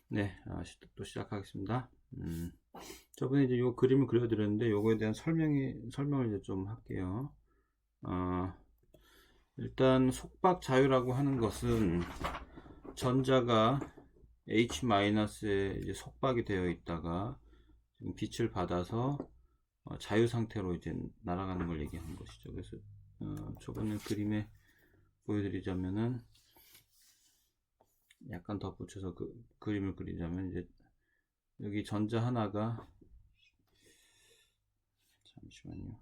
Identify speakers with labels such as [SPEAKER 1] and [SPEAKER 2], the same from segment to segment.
[SPEAKER 1] 네, 또 시작하겠습니다. 저번에 이제 요 그림을 그려드렸는데 요거에 대한 설명을 이제 좀 할게요. 어, 일단 속박 자유라고 하는 것은 전자가 H-에 이제 속박이 되어 있다가 지금 빛을 받아서 자유 상태로 이제 날아가는 걸 얘기하는 것이죠. 그래서 저번에 그림에 보여드리자면은 약간 덧붙여서 그 그림을 그리자면 이제 여기 전자 하나가 잠시만요.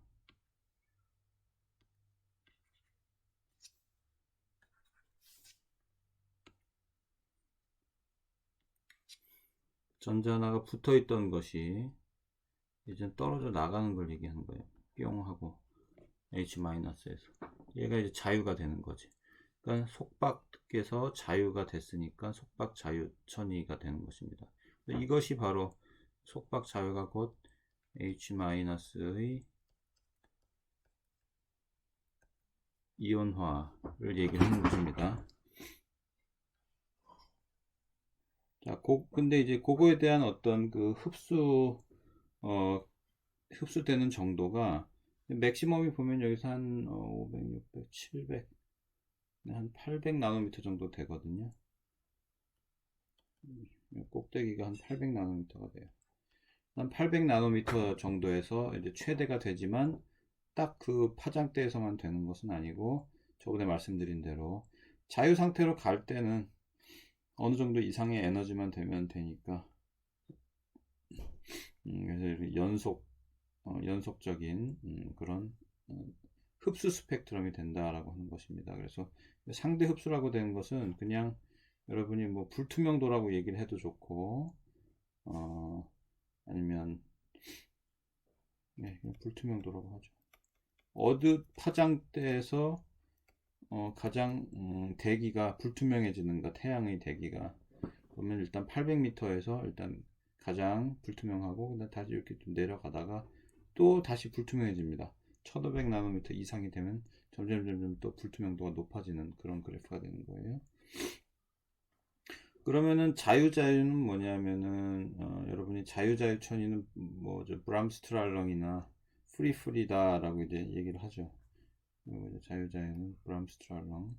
[SPEAKER 1] 전자 하나가 붙어 있던 것이 이제 떨어져 나가는 걸 얘기하는 거예요. 뿅 하고 H-에서 얘가 이제 자유가 되는 거지. 그러니까 속박에서 자유가 됐으니까 속박 자유 천이가 되는 것입니다. 이것이 바로 속박 자유가 곧 H-의 이온화를 얘기하는 것입니다. 자, 근데 이제 그거에 대한 어떤 그 흡수되는 정도가 맥시멈이 보면 여기서 한 500, 600, 700, 한 800 나노미터 정도 되거든요. 꼭대기가 한 800 나노미터가 돼요. 한 800 나노미터 정도에서 이제 최대가 되지만 딱 그 파장대에서만 되는 것은 아니고 저번에 말씀드린 대로 자유 상태로 갈 때는 어느 정도 이상의 에너지만 되면 되니까 그래서 연속적인 그런 흡수 스펙트럼이 된다라고 하는 것입니다. 그래서 상대 흡수라고 되는 것은 그냥 여러분이 뭐 불투명도라고 얘기를 해도 좋고 아니면 네, 그냥 불투명도라고 하죠. 어느 파장대에서 가장 대기가 불투명해지는가, 태양의 대기가 그러면 일단 800m에서 일단 가장 불투명하고 그다음 다시 이렇게 좀 내려가다가 또 다시 불투명해집니다. 1500 나노미터 이상이 되면 점점 또 불투명도가 높아지는 그런 그래프가 되는 거예요. 그러면은 자유자유는 뭐냐면은 여러분이 자유자유 천이는 뭐죠 브람스트랄렁이나 프리프리다라고 이제 얘기를 하죠. 이제 자유자유는 브람스트랄렁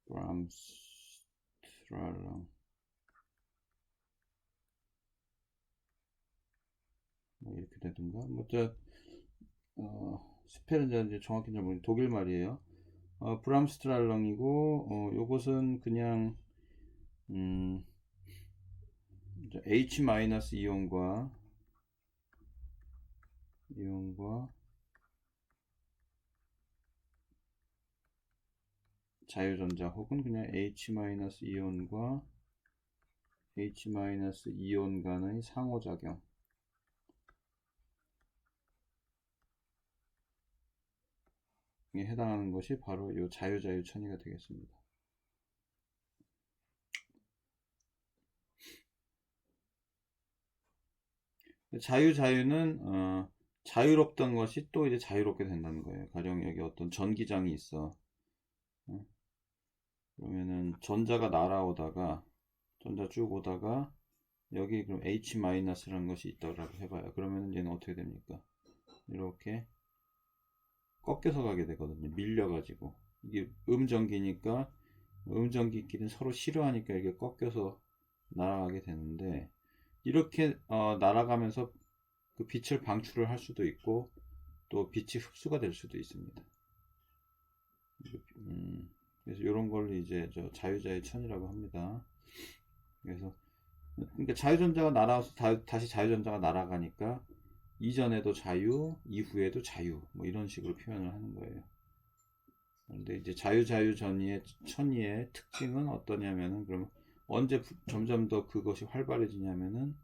[SPEAKER 1] 브람스트랄렁 뭐 이렇게 되든가 뭐저 스펠은 이제 정확히 잘 모르겠는데 독일 말이에요. 브람스트랄렁이고 요것은 그냥 음, H- 이온과 자유전자 혹은 그냥 H- 이온과 H- 이온 간의 상호작용 에 해당하는 것이 바로 이 자유자유 천이가 되겠습니다. 자유자유는 자유롭던 것이 또 이제 자유롭게 된다는 거예요. 가령 여기 어떤 전기장이 있어. 어? 그러면은 전자 쭉 오다가 여기 그럼 H-라는 것이 있다고 해봐요. 그러면 얘는 어떻게 됩니까? 이렇게 꺾여서 가게 되거든요. 밀려가지고. 이게 음전기니까 음전기끼리는 서로 싫어하니까 이게 꺾여서 날아가게 되는데 이렇게 날아가면서 그 빛을 방출을 할 수도 있고 또 빛이 흡수가 될 수도 있습니다. 그래서 이런 걸 이제 저 자유자의 천이라고 합니다. 그래서 그러니까 자유전자가 날아와서 다시 자유전자가 날아가니까 이전에도 자유, 이후에도 자유, 뭐 이런 식으로 표현을 하는 거예요. 그런데 이제 자유자유 천이의 특징은 어떠냐면은 그럼 언제 점점 더 그것이 활발해지냐면은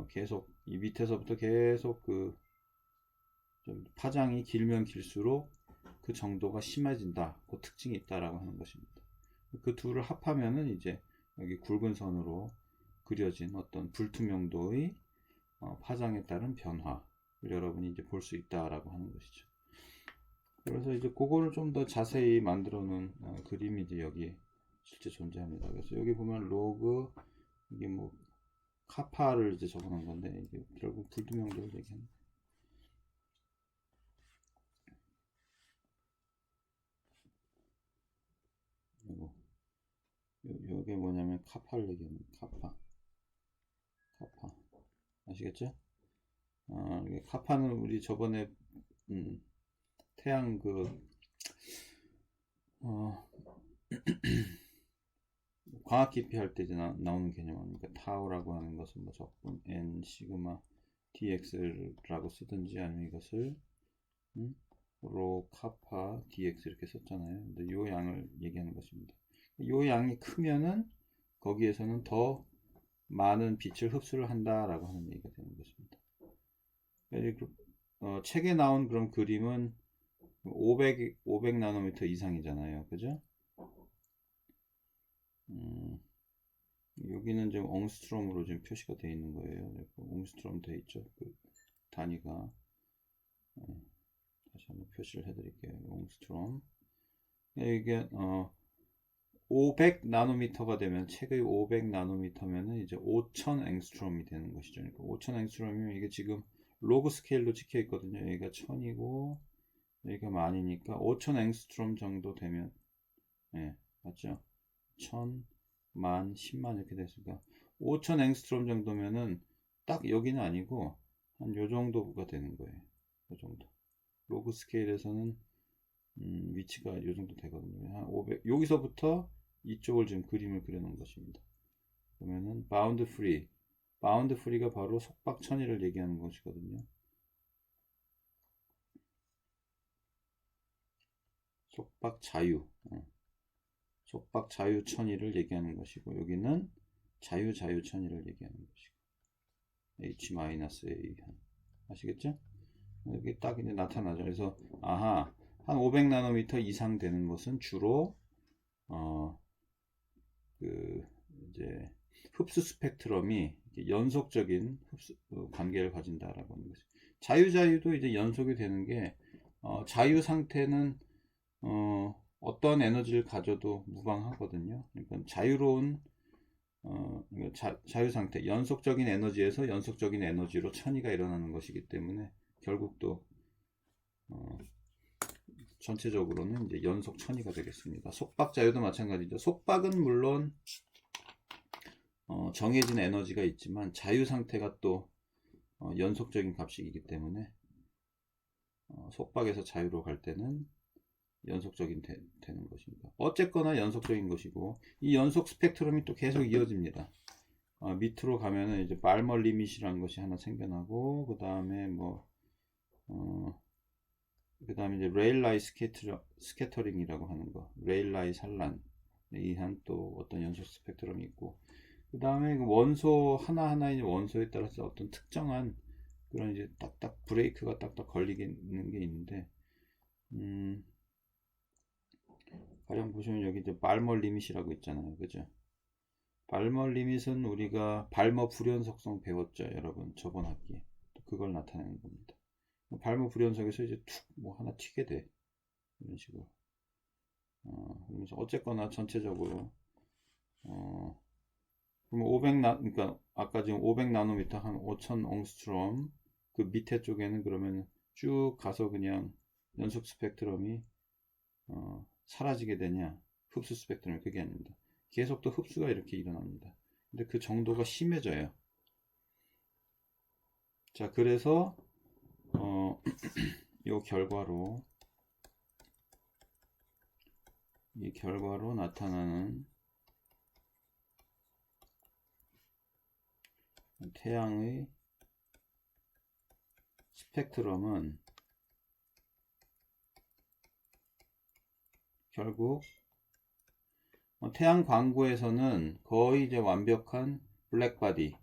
[SPEAKER 1] 계속 이 밑에서부터 계속 그 파장이 길면 길수록 그 정도가 심해진다. 그 특징이 있다라고 하는 것입니다. 그 둘을 합하면은 이제 여기 굵은 선으로 그려진 어떤 불투명도의 파장에 따른 변화를 여러분이 이제 볼 수 있다라고 하는 것이죠. 그래서 이제 그거를 좀 더 자세히 만들어 놓은 그림이 이제 여기 실제 존재합니다. 그래서 여기 보면 로그 이게 뭐 카파를 이제 적어놓은 건데 이게 결국 불투명도를 얘기하는. 요게 뭐냐면 카파를 얘기하는 카파 아시겠죠? 이게 카파는 우리 저번에 태양 광학 깊이 할 때 나오는 개념이니까 타우라고 하는 것은 뭐 적분 n 시그마 dx라고 쓰든지 아니면 이것을 로 카파 dx 이렇게 썼잖아요. 근데 요 양을 얘기하는 것입니다. 요 양이 크면은 거기에서는 더 많은 빛을 흡수를 한다라고 하는 얘기가 되는 것입니다. 책에 나온 그런 그림은 500 나노미터 이상이잖아요. 그죠? 여기는 지금 옹스트롬으로 지금 표시가 되어 있는 거예요. 옹스트롬 되어 있죠. 그 단위가. 다시 한번 표시를 해드릴게요. 옹스트롬. 이게 500 나노미터가 되면 책의 500 나노미터면은 이제 5000 앵스트롬이 되는 것이죠. 그러니까 5000 앵스트롬이면 이게 지금 로그 스케일로 찍혀 있거든요. 여기가 1000이고 여기가 만이니까 5000 앵스트롬 정도 되면 맞죠? 1000, 만, 10만 이렇게 됐으니까 5000 앵스트롬 정도면은 딱 여기는 아니고 한 요 정도가 되는 거예요. 요 정도. 로그 스케일에서는 위치가 요 정도 되거든요. 한 500, 여기서부터 이쪽을 지금 그림을 그려놓은 것입니다. 그러면은 바운드 프리가 바로 속박 천위를 얘기하는 것이거든요. 속박 자유 천위를 얘기하는 것이고 여기는 자유 천위를 얘기하는 것이고 h-a 아시겠죠? 여기 딱 이제 나타나죠. 그래서 한 500 나노미터 이상 되는 것은 주로 이제 흡수 스펙트럼이 연속적인 흡수 관계를 가진다라고 하는 거죠. 자유도 이제 연속이 되는 게 자유 상태는 어떤 에너지를 가져도 무방하거든요. 그러니까 자유로운 자유 상태, 연속적인 에너지에서 연속적인 에너지로 천위가 일어나는 것이기 때문에 결국 또 전체적으로는 이제 연속 천위가 되겠습니다. 속박 자유도 마찬가지죠. 속박은 물론 정해진 에너지가 있지만 자유 상태가 또 연속적인 값이기 때문에 속박에서 자유로 갈 때는 연속적인 되는 것입니다. 어쨌거나 연속적인 것이고 이 연속 스펙트럼이 또 계속 이어집니다. 밑으로 가면은 이제 발머 리밋이라는 것이 하나 생겨나고 그 다음에 그 다음에 이제 레일라이 스캐터링이라고 하는 거, 레일라이 산란 이한 또 어떤 연속 스펙트럼이 있고 그 다음에 원소 하나하나의 원소에 따라서 어떤 특정한 그런 이제 딱딱 브레이크가 딱딱 걸리는 게 있는데 가령 보시면 여기 이제 발머 리밋이라고 있잖아요. 그죠? 발머 리밋은 우리가 발머 불연속성 배웠죠. 여러분 저번 학기에 그걸 나타내는 겁니다. 발머 불연속에서 이제 툭 하나 튀게 돼. 이런 식으로. 그러면서 어쨌거나 전체적으로 그러면 그러니까 아까 지금 500 나노미터 한 5000 옹스트롬 그 밑에 쪽에는 그러면 쭉 가서 그냥 연속 스펙트럼이 사라지게 되냐? 흡수 스펙트럼이 그게 아닙니다. 계속 또 흡수가 이렇게 일어납니다. 근데 그 정도가 심해져요. 자, 그래서 이 결과로 나타나는 태양의 스펙트럼은 결국 태양 광구에서는 거의 이제 완벽한 블랙바디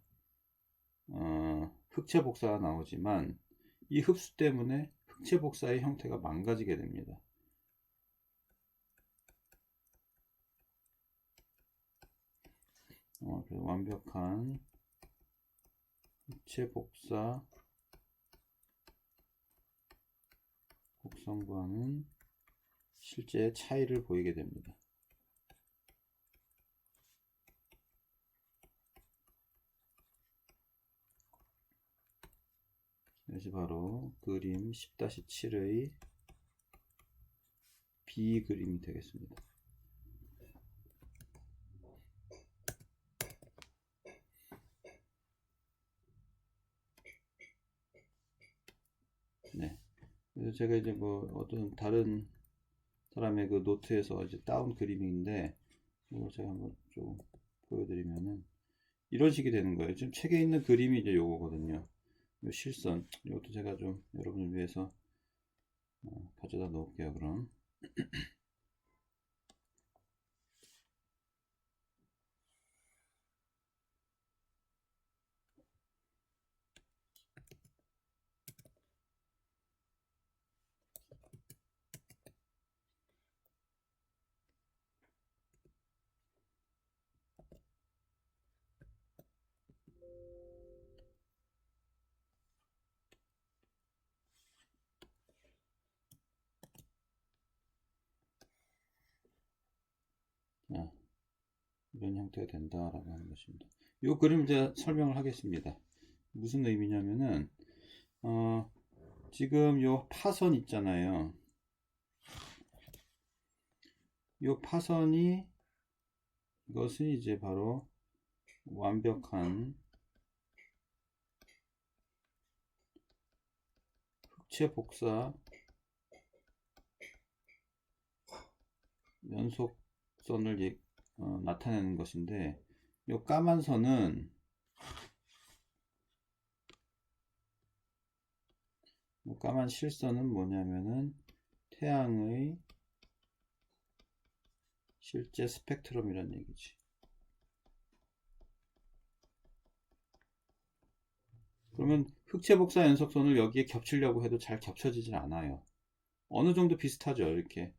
[SPEAKER 1] 흑체 복사가 나오지만 이 흡수 때문에 흑체 복사의 형태가 망가지게 됩니다. 완벽한 흑체 복사 곡선과는 실제 차이를 보이게 됩니다. 이것이 바로 그림 10-7의 B 그림이 되겠습니다. 네. 그래서 제가 이제 뭐 어떤 다른 사람의 그 노트에서 이제 따온 그림인데, 이걸 제가 한번 좀 보여드리면은 이런 식이 되는 거예요. 지금 책에 있는 그림이 이제 요거거든요. 요 실선. 이것도 제가 좀 여러분을 위해서 가져다 놓을게요, 그럼. 자, 이런 형태가 된다라고 하는 것입니다. 이 그림을 제가 설명을 하겠습니다. 무슨 의미냐면은 지금 요 파선 있잖아요. 요 파선이, 이것은 이제 바로 완벽한 흑체 복사 연속선을 나타내는 것인데, 요 까만 선은 까만 실선은 뭐냐면은 태양의 실제 스펙트럼이란 얘기지. 그러면 흑체 복사 연속선을 여기에 겹치려고 해도 잘 겹쳐지질 않아요. 어느 정도 비슷하죠. 이렇게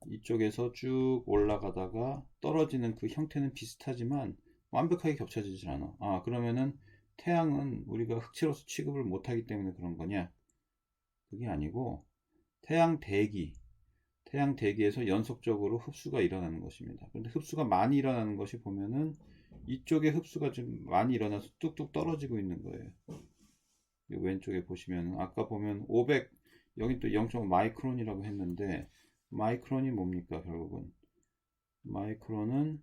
[SPEAKER 1] 이쪽에서 쭉 올라가다가 떨어지는 그 형태는 비슷하지만 완벽하게 겹쳐지질 않아. 그러면은 태양은 우리가 흑체로서 취급을 못하기 때문에 그런 거냐? 그게 아니고 태양 대기에서 연속적으로 흡수가 일어나는 것입니다. 그런데 흡수가 많이 일어나는 것이 보면은 이쪽에 흡수가 좀 많이 일어나서 뚝뚝 떨어지고 있는 거예요. 왼쪽에 보시면 아까 보면 500, 여기 또 0.5 마이크론이라고 했는데, 마이크론이 뭡니까? 결국은 마이크론은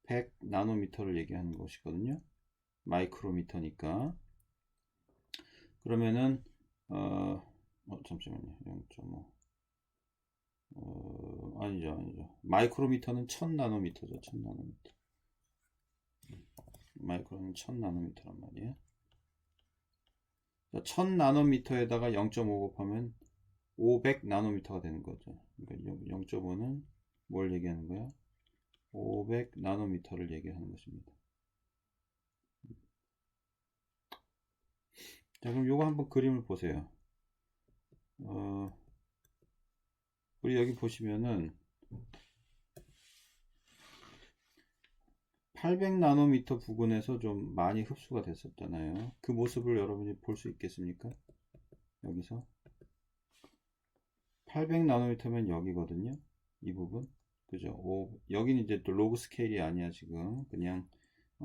[SPEAKER 1] 100 나노미터를 얘기하는 것이거든요. 마이크로미터니까. 그러면은 잠시만요. 0.5 아니죠. 마이크로미터는 1000 나노미터죠. 1000 나노미터. 마이크론은 1000 나노미터란 말이에요. 1000 나노미터에다가 0.5 곱하면 500 나노미터가 되는 거죠. 그러니까 0.5는 뭘 얘기하는 거야? 500 나노미터를 얘기하는 것입니다. 자, 그럼 요거 한번 그림을 보세요. 우리 여기 보시면은 800 나노미터 부근에서 좀 많이 흡수가 됐었잖아요. 그 모습을 여러분이 볼 수 있겠습니까? 여기서 800 나노미터면 여기거든요. 이 부분. 그죠? 여기는 이제 또 로그 스케일이 아니야, 지금. 그냥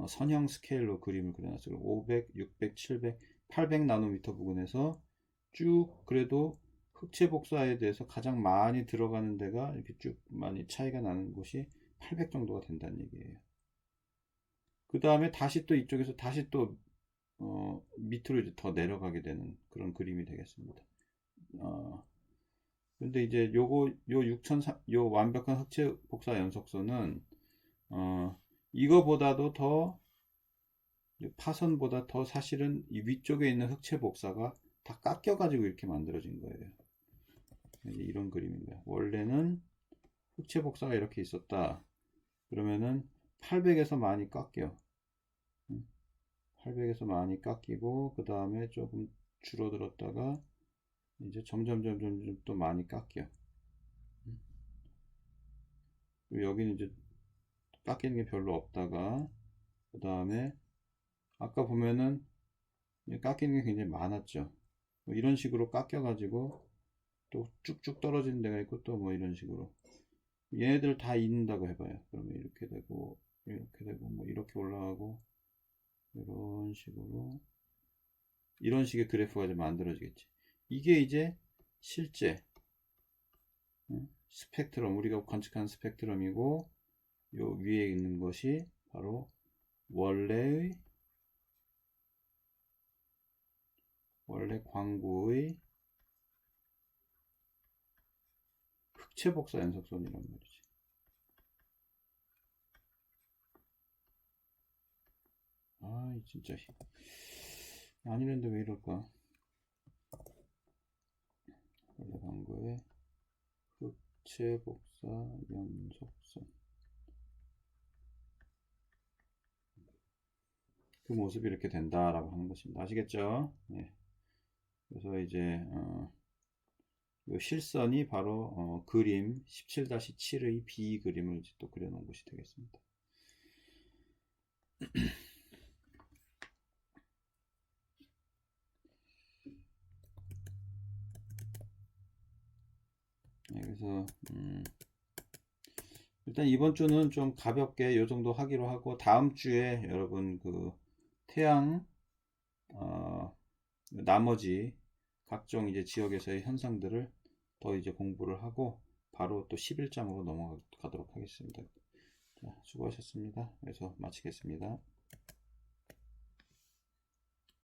[SPEAKER 1] 선형 스케일로 그림을 그려놨어요. 500, 600, 700, 800 나노미터 부근에서 쭉 그래도 흑체 복사에 대해서 가장 많이 들어가는 데가 이렇게 쭉 많이 차이가 나는 곳이 800 정도가 된다는 얘기예요. 그 다음에 다시 또 이쪽에서 다시 또 밑으로 이제 더 내려가게 되는 그런 그림이 되겠습니다. 근데 이제 요 완벽한 흑체 복사 연속선은 이거보다도 더, 파선보다 더 사실은 이 위쪽에 있는 흑체 복사가 다 깎여 가지고 이렇게 만들어진 거예요. 이런 그림입니다. 원래는 흑체 복사가 이렇게 있었다. 그러면은 800에서 많이 깎여. 800에서 많이 깎이고, 그 다음에 조금 줄어들었다가 이제 점점 또 많이 깎여. 여기는 이제 깎이는 게 별로 없다가 그 다음에 아까 보면은 깎이는 게 굉장히 많았죠. 뭐 이런 식으로 깎여 가지고 또 쭉쭉 떨어지는 데가 있고 또 뭐 이런 식으로 얘네들 다 있는다고 해봐요. 그러면 이렇게 되고 뭐 이렇게 올라가고 이런 식의 그래프가 좀 만들어지겠지. 이게 이제 실제 스펙트럼, 우리가 관측한 스펙트럼이고 요 위에 있는 것이 바로 원래 광구의 흑체 복사 연속선이란 말이지. 아, 진짜 아니는데 왜 이럴까? 원래 광구의 흑체 복사 연속선. 그 모습이 이렇게 된다라고 하는 것입니다. 아시겠죠? 네. 그래서 이제 이 실선이 바로 그림 17-7의 B 그림을 이제 또 그려놓은 것이 되겠습니다. 네, 그래서 일단 이번 주는 좀 가볍게 이 정도 하기로 하고 다음 주에 여러분 그 태양 나머지 각종 이제 지역에서의 현상들을 더 이제 공부를 하고 바로 또 11장으로 넘어가도록 하겠습니다. 자, 수고하셨습니다. 그래서 마치겠습니다.